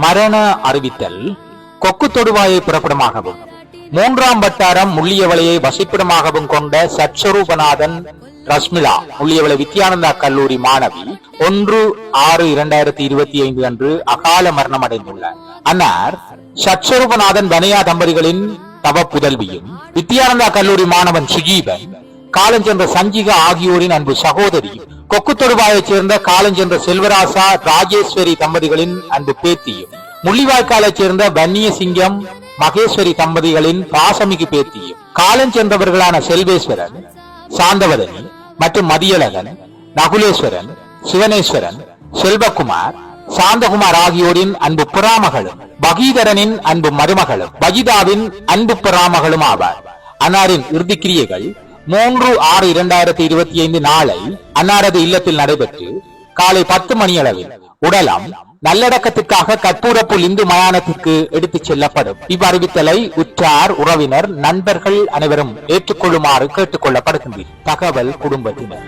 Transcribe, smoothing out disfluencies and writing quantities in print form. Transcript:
மரண அறிவித்தல். கொக்கு தொடுவாயை புறப்படமாகவும் 3ஆம் வட்டாரம் முள்ளியவளையை வசிப்பிடமாகவும் கொண்ட சத்ஸ்வரூபநாதன் ரஷ்மிளா முள்ளியவளை வித்யானந்தா கல்லூரி மாணவி 1/6/2025 அன்று அகால மரணம் அடைந்துள்ளார். அன்னார் சத்ஸ்வரூபநாதன் வனையா தம்பதிகளின் தவ புதல்வியும் வித்யானந்தா கல்லூரி மாணவன் சுஜீவன் காலஞ்சென்ற சஞ்சிகா ஆகியோரின் அன்பு சகோதரியும் கொக்கு தொடுவாயைச் சேர்ந்த காலஞ்சென்ற செல்வராசா ராஜேஸ்வரி தம்பதிகளின் அன்பு பேத்தியும் முள்ளிவாய்க்காலைச் சேர்ந்த வன்னிய சிங்கம் மகேஸ்வரி தம்பதிகளின் பாசமிகு பேத்தியும் காலஞ்சென்றவர்களான செல்வேஸ்வரன், சாந்தவதனி மற்றும் மதியழகன், நகுலேஸ்வரன், சிவனேஸ்வரன், செல்வகுமார், சாந்தகுமார் ஆகியோரின் அன்பு புறாமகளும் பகீதரனின் அன்பு மருமகளும் வஜிதாவின் அன்பு புறாமகளும் ஆவார். அன்னாரின் இறுதிக்கிரியைகள் 3/6/2025 நாளை அன்னாரது இல்லத்தில் நடைபெற்று காலை 10 மணியளவில் உடலம் நல்லடக்கத்திற்காக கற்பூரப்புல் இந்து மயானத்திற்கு எடுத்துச் செல்லப்படும். இவ்வறிவித்தலை உற்றார், உறவினர், நண்பர்கள் அனைவரும் ஏற்றுக்கொள்ளுமாறு கேட்டுக் கொள்ளப்படுகின்றனர். தகவல் குடும்பத்தினர்.